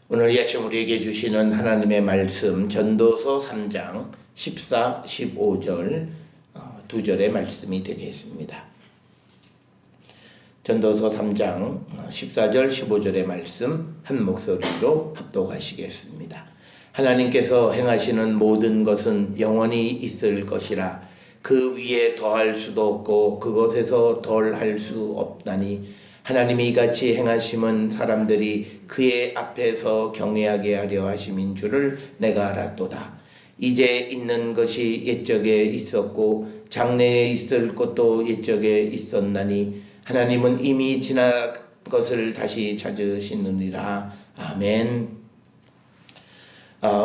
오늘 이 아침 우리에게 주시는 하나님의 말씀 전도서 3장 14, 15절 두 절의 말씀이 되겠습니다. 전도서 3장 14절 15절의 말씀 한 목소리로 합독하시겠습니다. 하나님께서 행하시는 모든 것은 영원히 있을 것이라. 그 위에 더할 수도 없고 그것에서 덜할 수 없다니 하나님이 이같이 행하심은 사람들이 그의 앞에서 경외하게 하려 하심인 줄을 내가 알았도다. 이제 있는 것이 옛적에 있었고 장래에 있을 것도 옛적에 있었나니 하나님은 이미 지난 것을 다시 찾으시느니라. 아멘.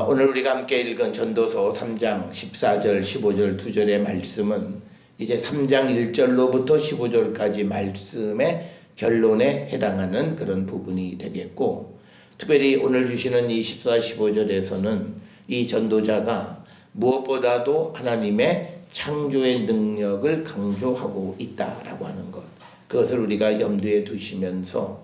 오늘 우리가 함께 읽은 전도서 3장 14절 15절 두 절의 말씀은 이제 3장 1절로부터 15절까지 말씀의 결론에 해당하는 그런 부분이 되겠고, 특별히 오늘 주시는 이 14, 15절에서는 이 전도자가 무엇보다도 하나님의 창조의 능력을 강조하고 있다라고 하는 것, 그것을 우리가 염두에 두시면서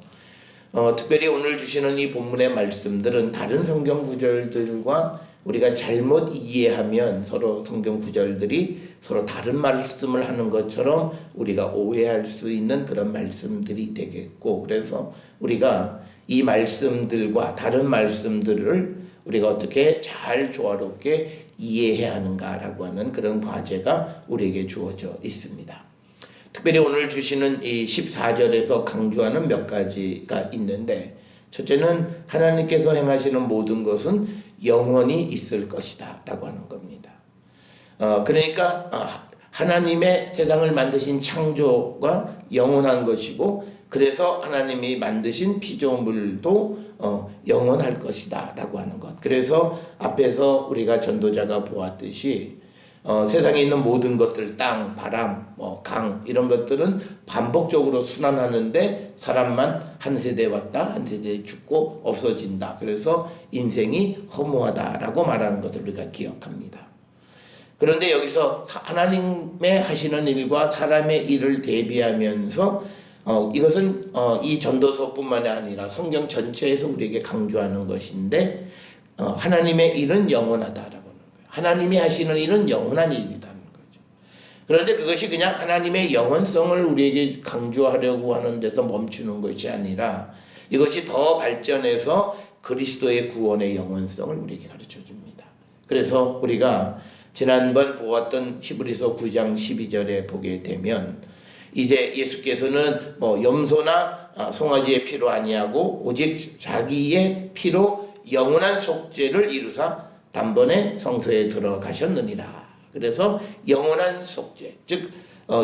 특별히 오늘 주시는 이 본문의 말씀들은 다른 성경 구절들과 우리가 잘못 이해하면 서로 성경 구절들이 서로 다른 말씀을 하는 것처럼 우리가 오해할 수 있는 그런 말씀들이 되겠고, 그래서 우리가 이 말씀들과 다른 말씀들을 우리가 어떻게 잘 조화롭게 이해해야 하는가라고 하는 그런 과제가 우리에게 주어져 있습니다. 특별히 오늘 주시는 이 14절에서 강조하는 몇 가지가 있는데, 첫째는 하나님께서 행하시는 모든 것은 영원히 있을 것이다 라고 하는 겁니다. 그러니까 하나님의 세상을 만드신 창조가 영원한 것이고, 그래서 하나님이 만드신 피조물도 영원할 것이다 라고 하는 것. 그래서 앞에서 우리가 전도자가 보았듯이 세상에 있는 모든 것들, 땅, 바람, 강 이런 것들은 반복적으로 순환하는데 사람만 한 세대 왔다 한 세대 죽고 없어진다. 그래서 인생이 허무하다라고 말하는 것을 우리가 기억합니다. 그런데 여기서 하나님의 하시는 일과 사람의 일을 대비하면서 이것은 이 전도서뿐만이 아니라 성경 전체에서 우리에게 강조하는 것인데, 하나님의 일은 영원하다라고. 하나님이 하시는 일은 영원한 일이라는 거죠. 그런데 그것이 그냥 하나님의 영원성을 우리에게 강조하려고 하는 데서 멈추는 것이 아니라 이것이 더 발전해서 그리스도의 구원의 영원성을 우리에게 가르쳐 줍니다. 그래서 우리가 지난번 보았던 히브리서 9장 12절에 보게 되면 이제 예수께서는 염소나 송아지의 피로 아니하고 오직 자기의 피로 영원한 속죄를 이루사 단번에 성소에 들어가셨느니라. 그래서 영원한 속죄, 즉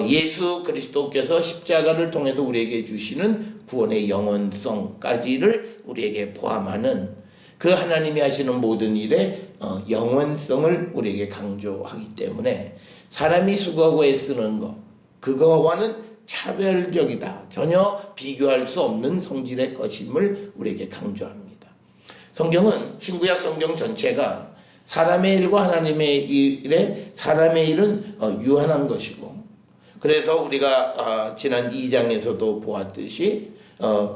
예수 그리스도께서 십자가를 통해서 우리에게 주시는 구원의 영원성까지를 우리에게 포함하는 그 하나님이 하시는 모든 일의 영원성을 우리에게 강조하기 때문에 사람이 수고하고 애쓰는 것, 그거와는 차별적이다. 전혀 비교할 수 없는 성질의 것임을 우리에게 강조합니다. 성경은 신구약 성경 전체가 사람의 일과 하나님의 일에 사람의 일은 유한한 것이고, 그래서 우리가 지난 2장에서도 보았듯이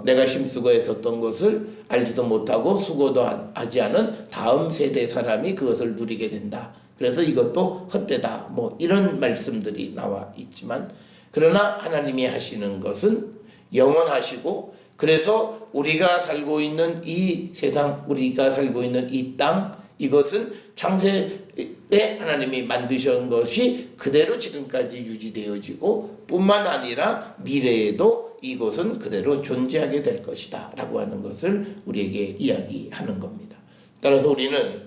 내가 심쓰고 애썼던 것을 알지도 못하고 수고도 하지 않은 다음 세대 사람이 그것을 누리게 된다. 그래서 이것도 헛되다. 이런 말씀들이 나와 있지만, 그러나 하나님이 하시는 것은 영원하시고, 그래서 우리가 살고 있는 이 세상, 우리가 살고 있는 이 땅, 이것은 창세에 하나님이 만드신 것이 그대로 지금까지 유지되어지고 뿐만 아니라 미래에도 이것은 그대로 존재하게 될 것이다 라고 하는 것을 우리에게 이야기하는 겁니다. 따라서 우리는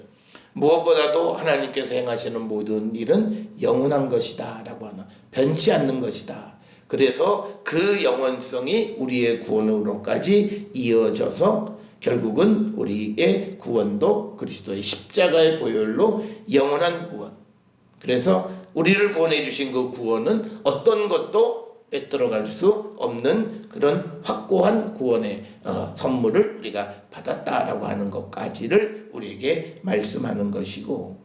무엇보다도 하나님께서 행하시는 모든 일은 영원한 것이다 라고 하는, 변치 않는 것이다. 그래서 그 영원성이 우리의 구원으로까지 이어져서 결국은 우리의 구원도 그리스도의 십자가의 보혈로 영원한 구원. 그래서 우리를 구원해 주신 그 구원은 어떤 것도 빼들어갈 수 없는 그런 확고한 구원의 선물을 우리가 받았다라고 하는 것까지를 우리에게 말씀하는 것이고,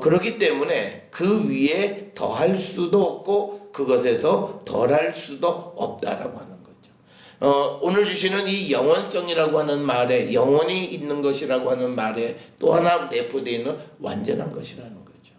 그렇기 때문에 그 위에 더할 수도 없고 그것에서 덜할 수도 없다라고 하는 거죠. 오늘 주시는 이 영원성이라고 하는 말에, 영원히 있는 것이라고 하는 말에 또 하나 내포되어 있는 완전한 것이라는 거죠.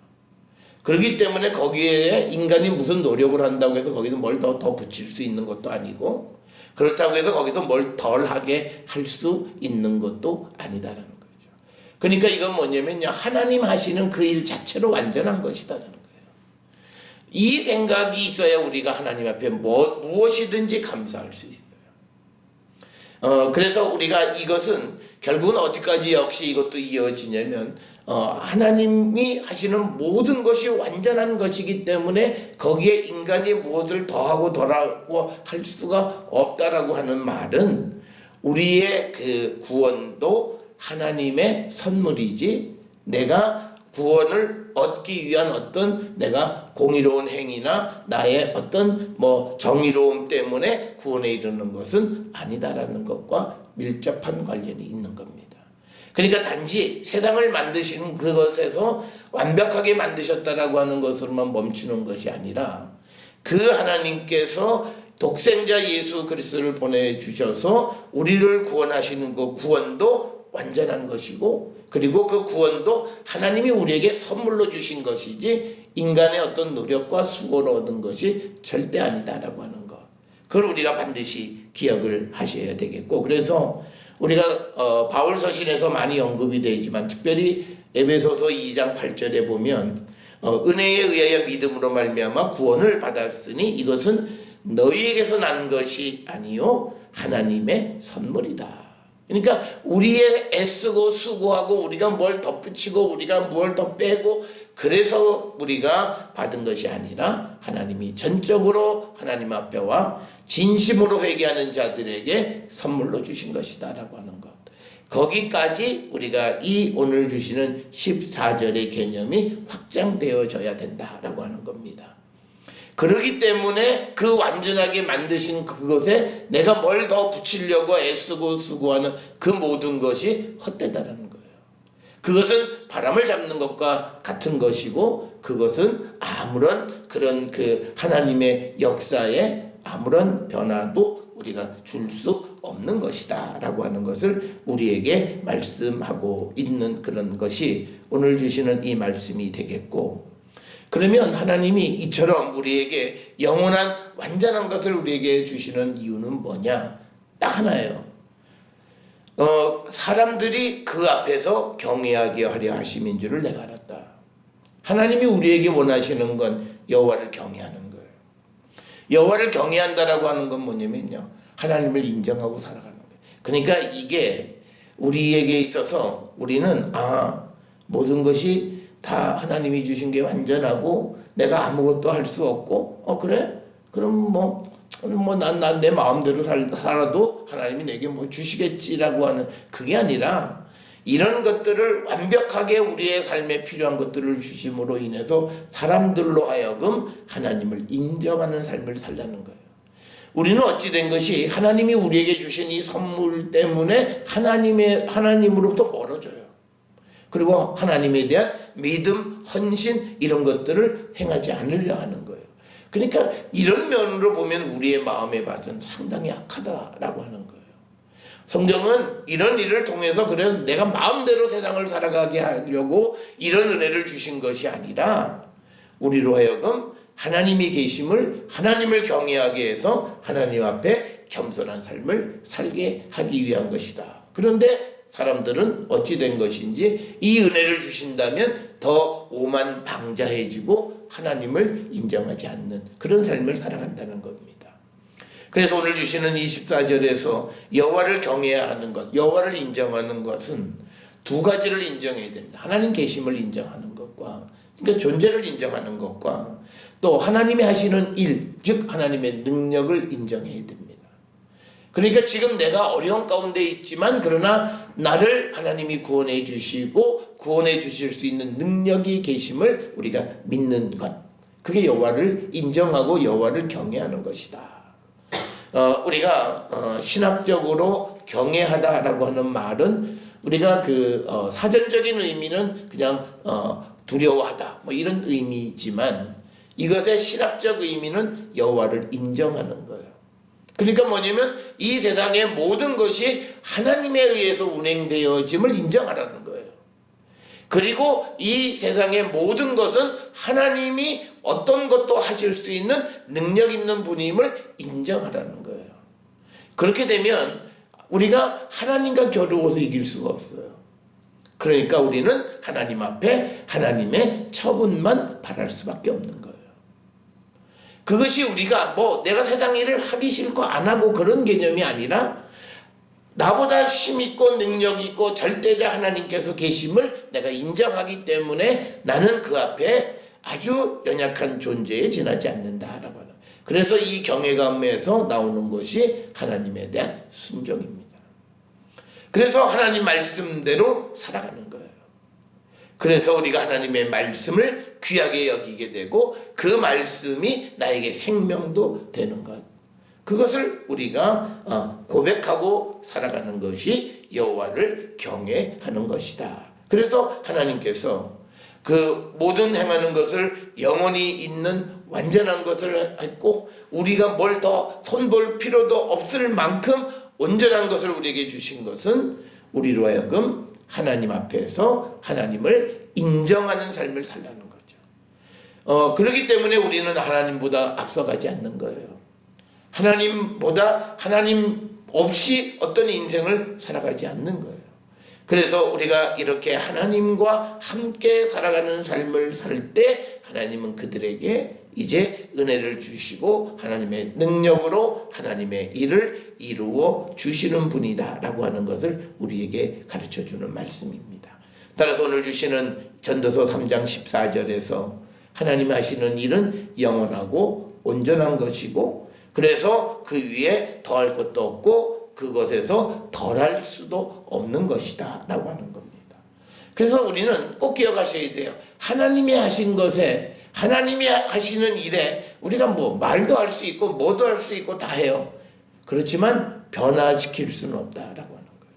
그렇기 때문에 거기에 인간이 무슨 노력을 한다고 해서 거기서 뭘 더 붙일 수 있는 것도 아니고, 그렇다고 해서 거기서 뭘 덜하게 할 수 있는 것도 아니다라는 거죠. 그러니까 이건 뭐냐면요, 하나님 하시는 그 일 자체로 완전한 것이다라는 거예요. 이 생각이 있어야 우리가 하나님 앞에 무엇이든지 감사할 수 있어요. 그래서 우리가 이것은 결국은 어디까지 역시 이것도 이어지냐면, 하나님이 하시는 모든 것이 완전한 것이기 때문에 거기에 인간이 무엇을 더하고 덜하고 할 수가 없다라고 하는 말은, 우리의 그 구원도 하나님의 선물이지, 내가 구원을 얻기 위한 어떤 내가 공의로운 행위나 나의 어떤 정의로움 때문에 구원에 이르는 것은 아니다라는 것과 밀접한 관련이 있는 겁니다. 그러니까 단지 세상을 만드신 그것에서 완벽하게 만드셨다라고 하는 것으로만 멈추는 것이 아니라, 그 하나님께서 독생자 예수 그리스도를 보내주셔서 우리를 구원하시는 그 구원도 완전한 것이고, 그리고 그 구원도 하나님이 우리에게 선물로 주신 것이지 인간의 어떤 노력과 수고로 얻은 것이 절대 아니다라고 하는 것, 그걸 우리가 반드시 기억을 하셔야 되겠고, 그래서 우리가 바울 서신에서 많이 언급이 되지만, 특별히 에베소서 2장 8절에 보면 은혜에 의하여 믿음으로 말미암아 구원을 받았으니 이것은 너희에게서 난 것이 아니요 하나님의 선물이다. 그러니까 우리의 애쓰고 수고하고 우리가 뭘 덧붙이고 우리가 뭘 더 빼고 그래서 우리가 받은 것이 아니라, 하나님이 전적으로 하나님 앞에와 진심으로 회개하는 자들에게 선물로 주신 것이다 라고 하는 것, 거기까지 우리가 이 오늘 주시는 14절의 개념이 확장되어져야 된다라고 하는 겁니다. 그렇기 때문에 그 완전하게 만드신 그것에 내가 뭘 더 붙이려고 애쓰고 수고하는 그 모든 것이 헛되다라는 거예요. 그것은 바람을 잡는 것과 같은 것이고, 그것은 아무런 그런 그 하나님의 역사에 아무런 변화도 우리가 줄 수 없는 것이다 라고 하는 것을 우리에게 말씀하고 있는 그런 것이 오늘 주시는 이 말씀이 되겠고, 그러면 하나님이 이처럼 우리에게 영원한 완전한 것을 우리에게 주시는 이유는 뭐냐? 딱 하나예요. 사람들이 그 앞에서 경외하게 하려 하심인 줄을 내가 알았다. 하나님이 우리에게 원하시는 건 여호와를 경외하는 거예요. 여호와를 경외한다라고 하는 건 뭐냐면요, 하나님을 인정하고 살아가는 거예요. 그러니까 이게 우리에게 있어서 우리는 모든 것이 다 하나님이 주신 게 완전하고 내가 아무것도 할 수 없고, 그래? 그럼 난 내 마음대로 살아도 하나님이 내게 주시겠지라고 하는, 그게 아니라 이런 것들을 완벽하게 우리의 삶에 필요한 것들을 주심으로 인해서 사람들로 하여금 하나님을 인정하는 삶을 살라는 거예요. 우리는 어찌된 것이 하나님이 우리에게 주신 이 선물 때문에 하나님으로부터 멀어져요. 그리고 하나님에 대한 믿음, 헌신 이런 것들을 행하지 않으려 하는 거예요. 그러니까 이런 면으로 보면 우리의 마음의 밭은 상당히 악하다라고 하는 거예요. 성경은 이런 일을 통해서 그래서 내가 마음대로 세상을 살아가게 하려고 이런 은혜를 주신 것이 아니라, 우리로 하여금 하나님이 계심을, 하나님을 경외하게 해서 하나님 앞에 겸손한 삶을 살게 하기 위한 것이다. 그런데 사람들은 어찌 된 것인지 이 은혜를 주신다면 더 오만방자해지고 하나님을 인정하지 않는 그런 삶을 살아간다는 겁니다. 그래서 오늘 주시는 24절에서 여호와를 경외해야 하는 것, 여호와를 인정하는 것은 두 가지를 인정해야 됩니다. 하나님 계심을 인정하는 것과, 그러니까 존재를 인정하는 것과, 또 하나님이 하시는 일, 즉 하나님의 능력을 인정해야 됩니다. 그러니까 지금 내가 어려운 가운데 있지만 그러나 나를 하나님이 구원해 주시고 구원해 주실 수 있는 능력이 계심을 우리가 믿는 것, 그게 여호와를 인정하고 여호와를 경외하는 것이다. 우리가 신학적으로 경외하다라고 하는 말은 우리가 사전적인 의미는 그냥 두려워하다 이런 의미지만, 이것의 신학적 의미는 여호와를 인정하는 거예요. 그러니까 뭐냐면 이 세상의 모든 것이 하나님에 의해서 운행되어짐을 인정하라는 거예요. 그리고 이 세상의 모든 것은 하나님이 어떤 것도 하실 수 있는 능력 있는 분임을 인정하라는 거예요. 그렇게 되면 우리가 하나님과 겨루어서 이길 수가 없어요. 그러니까 우리는 하나님 앞에 하나님의 처분만 바랄 수밖에 없는 거예요. 그것이 우리가 내가 세상 일을 하기 싫고 안 하고 그런 개념이 아니라 나보다 힘 있고 능력 있고 절대자 하나님께서 계심을 내가 인정하기 때문에 나는 그 앞에 아주 연약한 존재에 지나지 않는다라고 하는. 그래서 이 경외감에서 나오는 것이 하나님에 대한 순종입니다. 그래서 하나님 말씀대로 살아가는 거예요. 그래서 우리가 하나님의 말씀을 귀하게 여기게 되고 그 말씀이 나에게 생명도 되는 것. 그것을 우리가 고백하고 살아가는 것이 여호와를 경외하는 것이다. 그래서 하나님께서 그 모든 행하는 것을 영원히 있는 완전한 것을 했고 우리가 뭘 더 손볼 필요도 없을 만큼 온전한 것을 우리에게 주신 것은 우리로 하여금 하나님 앞에서 하나님을 인정하는 삶을 살라는 거죠. 그렇기 때문에 우리는 하나님보다 앞서가지 않는 거예요. 하나님보다 하나님 없이 어떤 인생을 살아가지 않는 거예요. 그래서 우리가 이렇게 하나님과 함께 살아가는 삶을 살 때 하나님은 그들에게 이제 은혜를 주시고 하나님의 능력으로 하나님의 일을 이루어 주시는 분이다 라고 하는 것을 우리에게 가르쳐주는 말씀입니다. 따라서 오늘 주시는 전도서 3장 14절에서 하나님이 하시는 일은 영원하고 온전한 것이고 그래서 그 위에 더할 것도 없고 그것에서 덜할 수도 없는 것이다 라고 하는 겁니다. 그래서 우리는 꼭 기억하셔야 돼요. 하나님이 하신 것에 하나님이 하시는 일에 우리가 말도 할 수 있고 뭐도 할 수 있고 다 해요. 그렇지만 변화시킬 수는 없다라고 하는 거예요.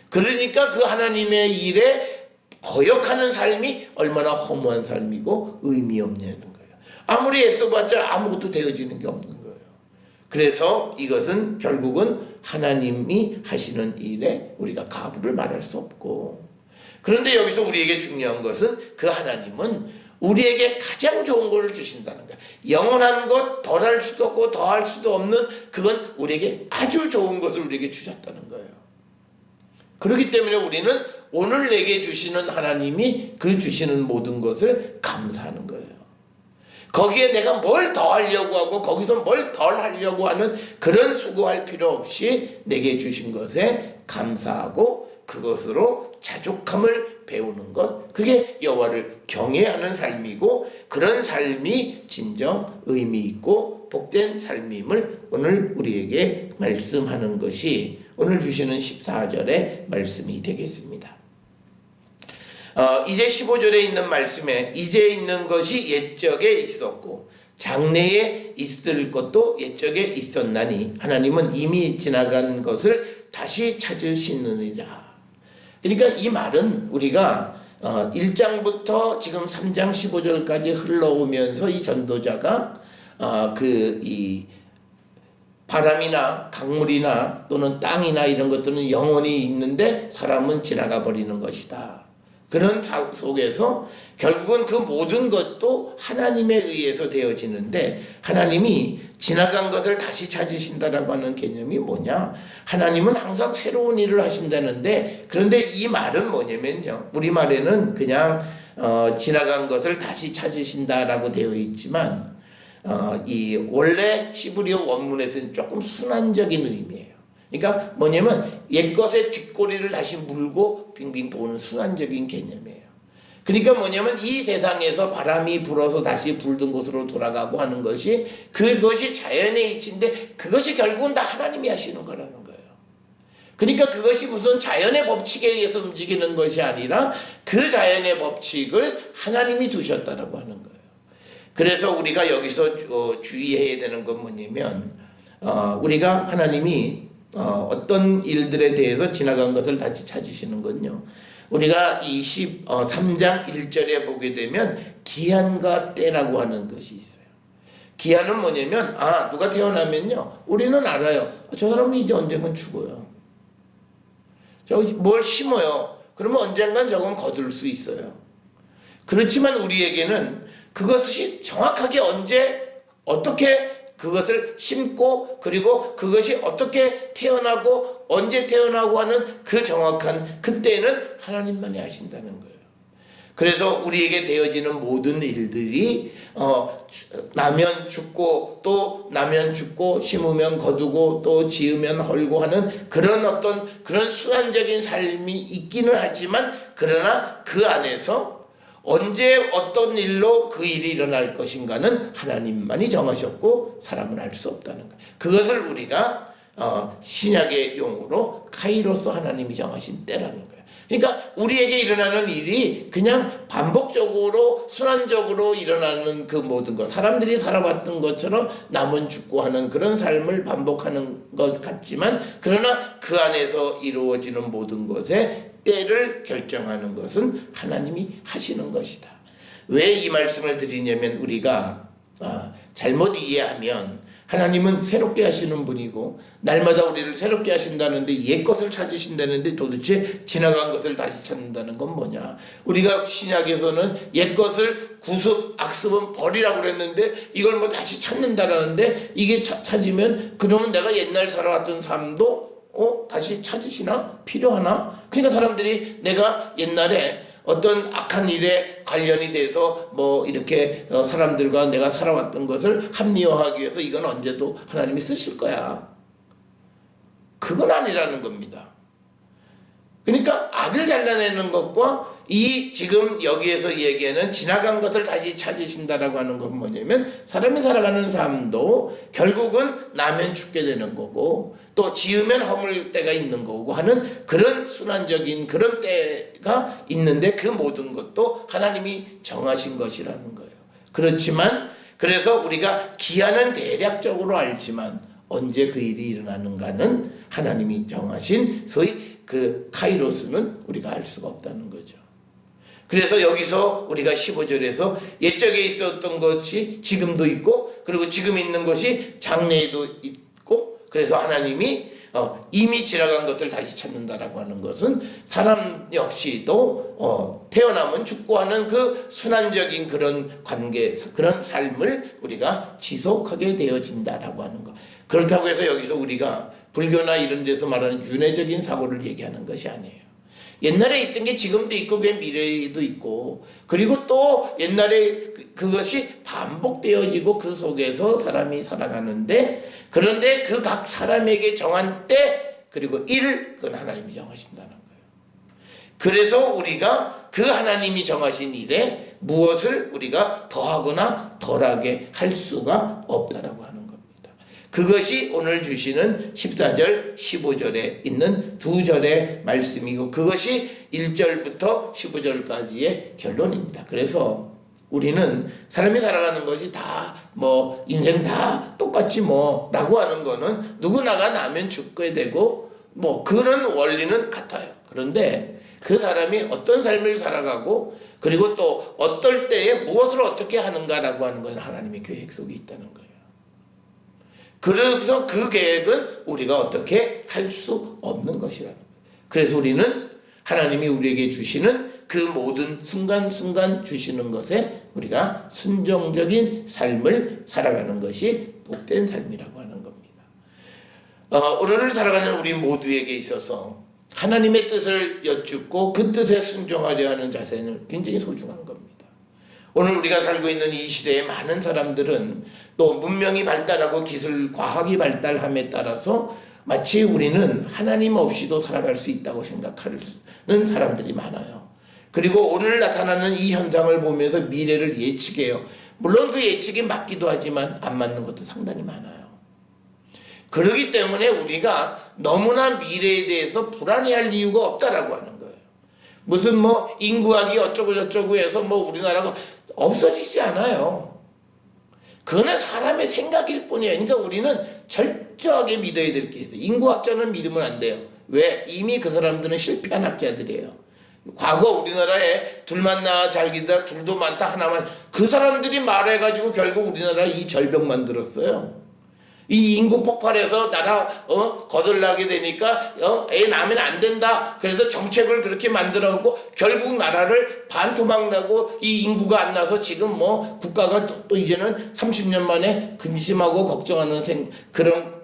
그러니까 그 하나님의 일에 거역하는 삶이 얼마나 허무한 삶이고 의미 없냐는 거예요. 아무리 애써봤자 아무것도 되어지는 게 없는 거예요. 그래서 이것은 결국은 하나님이 하시는 일에 우리가 가부를 말할 수 없고 그런데 여기서 우리에게 중요한 것은 그 하나님은 우리에게 가장 좋은 것을 주신다는 거예요. 영원한 것 덜할 수도 없고 더할 수도 없는 그건 우리에게 아주 좋은 것을 우리에게 주셨다는 거예요. 그렇기 때문에 우리는 오늘 내게 주시는 하나님이 그 주시는 모든 것을 감사하는 거예요. 거기에 내가 뭘 더 하려고 하고 거기서 뭘 덜 하려고 하는 그런 수고할 필요 없이 내게 주신 것에 감사하고 그것으로 자족함을 배우는 것, 그게 여호와를 경외하는 삶이고 그런 삶이 진정 의미 있고 복된 삶임을 오늘 우리에게 말씀하는 것이 오늘 주시는 14절의 말씀이 되겠습니다. 이제 15절에 있는 말씀에 이제 있는 것이 옛적에 있었고 장래에 있을 것도 옛적에 있었나니 하나님은 이미 지나간 것을 다시 찾으시느니라. 그러니까 이 말은 우리가 1장부터 지금 3장 15절까지 흘러오면서 이 전도자가 이 바람이나 강물이나 또는 땅이나 이런 것들은 영원히 있는데 사람은 지나가 버리는 것이다. 그런 속에서 결국은 그 모든 것도 하나님에 의해서 되어지는데 하나님이 지나간 것을 다시 찾으신다라고 하는 개념이 뭐냐? 하나님은 항상 새로운 일을 하신다는데 그런데 이 말은 뭐냐면요. 우리말에는 그냥 지나간 것을 다시 찾으신다라고 되어 있지만 이 원래 히브리어 원문에서는 조금 순환적인 의미예요. 그러니까 뭐냐면 옛것의 뒷꼬리를 다시 물고 빙빙 도는 순환적인 개념이에요. 그러니까 뭐냐면 이 세상에서 바람이 불어서 다시 불던 곳으로 돌아가고 하는 것이 그것이 자연의 이치인데 그것이 결국은 다 하나님이 하시는 거라는 거예요. 그러니까 그것이 무슨 자연의 법칙에 의해서 움직이는 것이 아니라 그 자연의 법칙을 하나님이 두셨다라고 하는 거예요. 그래서 우리가 여기서 주의해야 되는 건 뭐냐면 우리가 하나님이 어떤 일들에 대해서 지나간 것을 다시 찾으시는 건요. 우리가 3장 1절에 보게 되면 기한과 때라고 하는 것이 있어요. 기한은 뭐냐면 누가 태어나면요 우리는 알아요. 저 사람은 이제 언젠간 죽어요. 저 뭘 심어요. 그러면 언젠간 저건 거둘 수 있어요. 그렇지만 우리에게는 그것이 정확하게 언제 어떻게 그것을 심고 그리고 그것이 어떻게 태어나고 언제 태어나고 하는 그 정확한 그때는 하나님만이 아신다는 거예요. 그래서 우리에게 되어지는 모든 일들이 나면 죽고 또 나면 죽고 심으면 거두고 또 지으면 헐고 하는 그런 어떤 그런 순환적인 삶이 있기는 하지만 그러나 그 안에서 언제 어떤 일로 그 일이 일어날 것인가는 하나님만이 정하셨고 사람은 알 수 없다는 거예요. 그것을 우리가 신약의 용어로 카이로스 하나님이 정하신 때라는 거예요. 그러니까 우리에게 일어나는 일이 그냥 반복적으로 순환적으로 일어나는 그 모든 것 사람들이 살아왔던 것처럼 남은 죽고 하는 그런 삶을 반복하는 것 같지만 그러나 그 안에서 이루어지는 모든 것의 때를 결정하는 것은 하나님이 하시는 것이다. 왜 이 말씀을 드리냐면 우리가 잘못 이해하면 하나님은 새롭게 하시는 분이고 날마다 우리를 새롭게 하신다는데 옛 것을 찾으신다는데 도대체 지나간 것을 다시 찾는다는 건 뭐냐. 우리가 신약에서는 옛 것을 구습, 악습은 버리라고 그랬는데 이걸 뭐 다시 찾는다라는데 이게 찾으면 그러면 내가 옛날 살아왔던 삶도 다시 찾으시나? 필요하나? 그러니까 사람들이 내가 옛날에 어떤 악한 일에 관련이 돼서 뭐 이렇게 사람들과 내가 살아왔던 것을 합리화하기 위해서 이건 언제도 하나님이 쓰실 거야. 그건 아니라는 겁니다. 그러니까 악을 잘라내는 것과 이 지금 여기에서 얘기하는 지나간 것을 다시 찾으신다라고 하는 건 뭐냐면 사람이 살아가는 삶도 결국은 나면 죽게 되는 거고 또 지으면 허물 때가 있는 거고 하는 그런 순환적인 그런 때가 있는데 그 모든 것도 하나님이 정하신 것이라는 거예요. 그렇지만 그래서 우리가 기한은 대략적으로 알지만 언제 그 일이 일어나는가는 하나님이 정하신 소위 그 카이로스는 우리가 알 수가 없다는 거죠. 그래서 여기서 우리가 15절에서 옛적에 있었던 것이 지금도 있고 그리고 지금 있는 것이 장래에도 있고 그래서 하나님이 이미 지나간 것을 다시 찾는다라고 하는 것은 사람 역시도 태어나면 죽고 하는 그 순환적인 그런 관계 그런 삶을 우리가 지속하게 되어진다라고 하는 것. 그렇다고 해서 여기서 우리가 불교나 이런 데서 말하는 윤회적인 사고를 얘기하는 것이 아니에요. 옛날에 있던 게 지금도 있고 그 미래에도 있고 그리고 또 옛날에 그것이 반복되어지고 그 속에서 사람이 살아가는데 그런데 그 각 사람에게 정한 때 그리고 일 그건 하나님이 정하신다는 거예요. 그래서 우리가 그 하나님이 정하신 일에 무엇을 우리가 더하거나 덜하게 할 수가 없다라고 하는 겁니다. 그것이 오늘 주시는 14절 15절에 있는 두 절의 말씀이고 그것이 1절부터 15절까지의 결론입니다. 그래서 우리는 사람이 살아가는 것이 다 뭐 인생 다 똑같지 뭐 라고 하는 거는 누구나가 나면 죽게 되고 뭐 그런 원리는 같아요. 그런데 그 사람이 어떤 삶을 살아가고 그리고 또 어떨 때에 무엇을 어떻게 하는가라고 하는 것은 하나님의 계획 속에 있다는 거예요. 그래서 그 계획은 우리가 어떻게 할 수 없는 것이라는 거예요. 그래서 우리는 하나님이 우리에게 주시는 그 모든 순간순간 주시는 것에 우리가 순종적인 삶을 살아가는 것이 복된 삶이라고 하는 겁니다. 오늘을 살아가는 우리 모두에게 있어서 하나님의 뜻을 여쭙고 그 뜻에 순종하려 하는 자세는 굉장히 소중한 겁니다. 오늘 우리가 살고 있는 이 시대에 많은 사람들은 또 문명이 발달하고 기술, 과학이 발달함에 따라서 마치 우리는 하나님 없이도 살아갈 수 있다고 생각하는 사람들이 많아요. 그리고 오늘 나타나는 이 현상을 보면서 미래를 예측해요. 물론 그 예측이 맞기도 하지만 안 맞는 것도 상당히 많아요. 그렇기 때문에 우리가 너무나 미래에 대해서 불안해할 이유가 없다라고 하는 거예요. 무슨 뭐 인구학이 어쩌고 저쩌고 해서 뭐 우리나라가 없어지지 않아요. 그거는 사람의 생각일 뿐이에요. 그러니까 우리는 철저하게 믿어야 될 게 있어요. 인구학자는 믿으면 안 돼요. 왜? 이미 그 사람들은 실패한 학자들이에요. 과거 우리나라에 둘만 낳아 잘 기다 둘도 많다 하나만 그 사람들이 말해가지고 결국 우리나라 이 절벽 만들었어요. 이 인구 폭발해서 나라 거덜나게 되니까 애 낳으면 안 된다. 그래서 정책을 그렇게 만들어갖고 결국 나라를 반토막 나고 이 인구가 안 나서 지금 뭐 국가가 또 이제는 30년 만에 근심하고 걱정하는 그런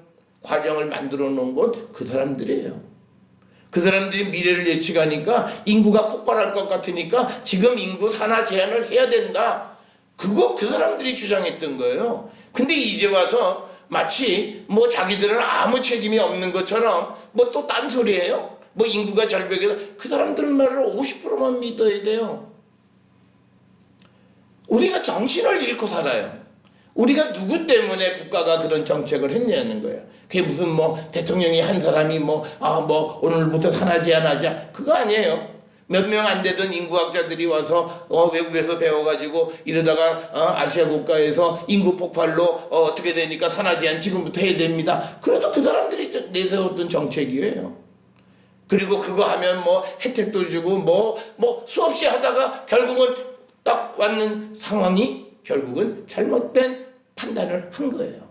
과정을 만들어 놓은 건 그 사람들이에요. 그 사람들이 미래를 예측하니까 인구가 폭발할 것 같으니까 지금 인구 산하 제한을 해야 된다. 그 사람들이 주장했던 거예요. 근데 이제 와서 마치 뭐 자기들은 아무 책임이 없는 것처럼 뭐 또 딴소리예요. 뭐 인구가 절벽에서 그 사람들 말을 50%만 믿어야 돼요. 우리가 정신을 잃고 살아요. 우리가 누구 때문에 국가가 그런 정책을 했냐는 거예요. 그게 무슨 뭐 대통령이 한 사람이 뭐 오늘부터 산하 제한하자 그거 아니에요. 몇 명 안 되던 인구학자들이 와서 외국에서 배워가지고 이러다가 아시아 국가에서 인구 폭발로 어떻게 되니까 산하 제한 지금부터 해야 됩니다. 그래서 그 사람들이 내세웠던 정책이에요. 그리고 그거 하면 뭐 혜택도 주고 뭐 수없이 하다가 결국은 딱 왔는 상황이 결국은 잘못된 판단을 한 거예요.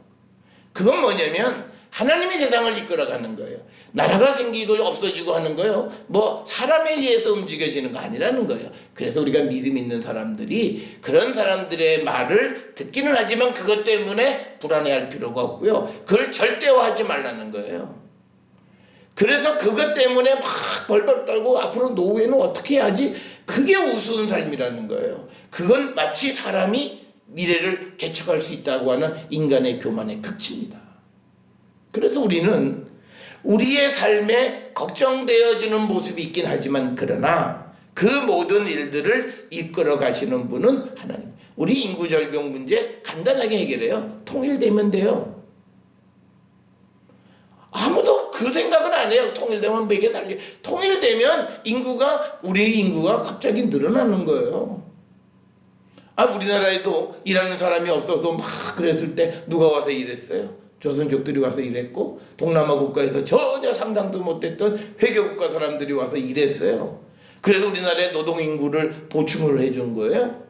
그건 뭐냐면 하나님이 세상을 이끌어가는 거예요. 나라가 생기고 없어지고 하는 거예요. 뭐 사람에 의해서 움직여지는 거 아니라는 거예요. 그래서 우리가 믿음 있는 사람들이 그런 사람들의 말을 듣기는 하지만 그것 때문에 불안해할 필요가 없고요. 그걸 절대화하지 말라는 거예요. 그래서 그것 때문에 막 벌벌 떨고 앞으로 노후에는 어떻게 해야지? 그게 우스운 삶이라는 거예요. 그건 마치 사람이 미래를 개척할 수 있다고 하는 인간의 교만의 극치입니다. 그래서 우리는 우리의 삶에 걱정되어지는 모습이 있긴 하지만 그러나 그 모든 일들을 이끌어 가시는 분은 하나님. 우리 인구 절벽 문제 간단하게 해결해요. 통일되면 돼요. 아무도 그 생각은 안 해요. 통일되면 매개 살리. 통일되면 우리의 인구가 갑자기 늘어나는 거예요. 우리나라에도 일하는 사람이 없어서 막 그랬을 때 누가 와서 일했어요? 조선족들이 와서 일했고 동남아 국가에서 전혀 상상도 못했던 회교국가 사람들이 와서 일했어요. 그래서 우리나라의 노동인구를 보충을 해준 거예요.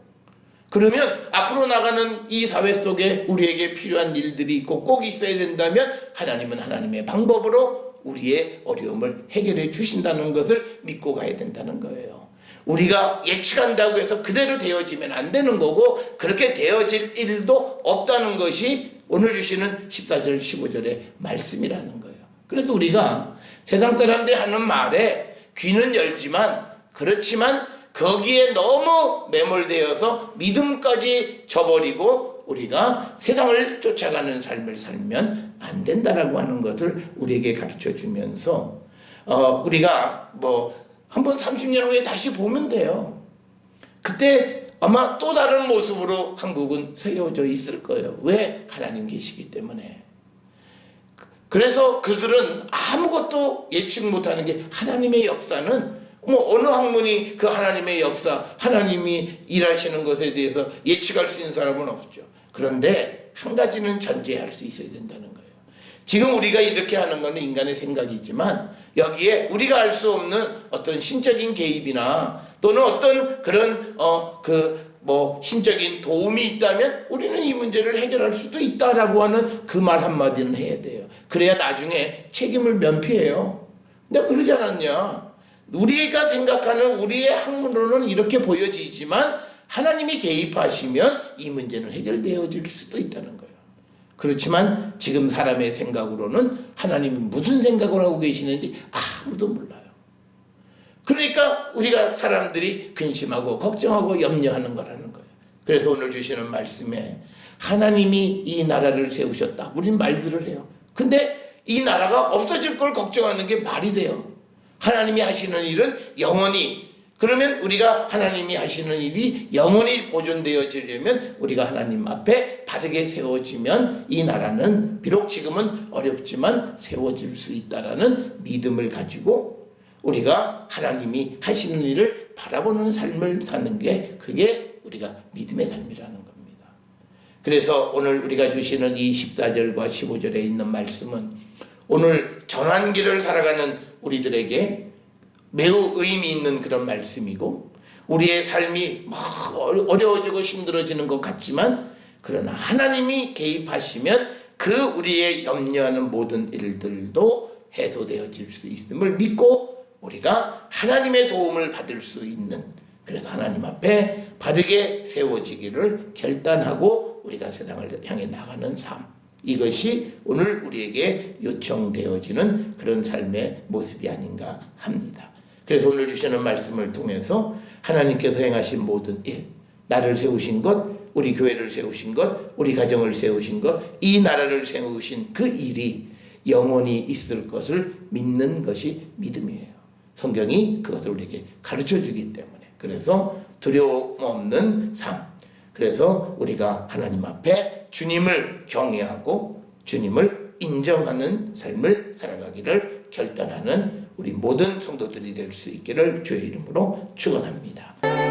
그러면 앞으로 나가는 이 사회 속에 우리에게 필요한 일들이 있고 꼭 있어야 된다면 하나님은 하나님의 방법으로 우리의 어려움을 해결해 주신다는 것을 믿고 가야 된다는 거예요. 우리가 예측한다고 해서 그대로 되어지면 안 되는 거고 그렇게 되어질 일도 없다는 것이 오늘 주시는 14절 15절의 말씀이라는 거예요. 그래서 우리가 세상 사람들이 하는 말에 귀는 열지만 그렇지만 거기에 너무 매몰되어서 믿음까지 저버리고 우리가 세상을 쫓아가는 삶을 살면 안 된다라고 하는 것을 우리에게 가르쳐 주면서 우리가 한번 30년 후에 다시 보면 돼요. 그때 아마 또 다른 모습으로 한국은 세워져 있을 거예요. 왜? 하나님 계시기 때문에. 그래서 그들은 아무것도 예측 못하는 게 하나님의 역사는 어느 학문이 그 하나님의 역사, 하나님이 일하시는 것에 대해서 예측할 수 있는 사람은 없죠. 그런데 한 가지는 전제할 수 있어야 된다는 거예요. 지금 우리가 이렇게 하는 것은 인간의 생각이지만 여기에 우리가 알 수 없는 어떤 신적인 개입이나 또는 어떤 그런 신적인 도움이 있다면 우리는 이 문제를 해결할 수도 있다라고 하는 그 말 한마디는 해야 돼요. 그래야 나중에 책임을 면피해요. 근데 그러지 않았냐? 우리가 생각하는 우리의 학문으로는 이렇게 보여지지만 하나님이 개입하시면 이 문제는 해결되어질 수도 있다는 거예요. 그렇지만 지금 사람의 생각으로는 하나님이 무슨 생각을 하고 계시는지 아무도 몰라요. 그러니까 우리가 사람들이 근심하고 걱정하고 염려하는 거라는 거예요. 그래서 오늘 주시는 말씀에 하나님이 이 나라를 세우셨다. 우린 말들을 해요. 근데 이 나라가 없어질 걸 걱정하는 게 말이 돼요. 하나님이 하시는 일은 영원히, 그러면 우리가 하나님이 하시는 일이 영원히 보존되어지려면 우리가 하나님 앞에 바르게 세워지면 이 나라는 비록 지금은 어렵지만 세워질 수 있다라는 믿음을 가지고 우리가 하나님이 하시는 일을 바라보는 삶을 사는 게 그게 우리가 믿음의 삶이라는 겁니다. 그래서 오늘 우리가 주시는 이 14절과 15절에 있는 말씀은 오늘 전환기를 살아가는 우리들에게 매우 의미 있는 그런 말씀이고, 우리의 삶이 막 어려워지고 힘들어지는 것 같지만, 그러나 하나님이 개입하시면 그 우리의 염려하는 모든 일들도 해소되어질 수 있음을 믿고 우리가 하나님의 도움을 받을 수 있는, 그래서 하나님 앞에 바르게 세워지기를 결단하고 우리가 세상을 향해 나가는 삶, 이것이 오늘 우리에게 요청되어지는 그런 삶의 모습이 아닌가 합니다. 그래서 오늘 주시는 말씀을 통해서 하나님께서 행하신 모든 일, 나를 세우신 것, 우리 교회를 세우신 것, 우리 가정을 세우신 것, 이 나라를 세우신 그 일이 영원히 있을 것을 믿는 것이 믿음이에요. 성경이 그것을 우리에게 가르쳐 주기 때문에. 그래서 두려움 없는 삶, 그래서 우리가 하나님 앞에 주님을 경외하고 주님을 인정하는 삶을 살아가기를 결단하는 우리 모든 성도들이 될 수 있기를 주의 이름으로 축원합니다.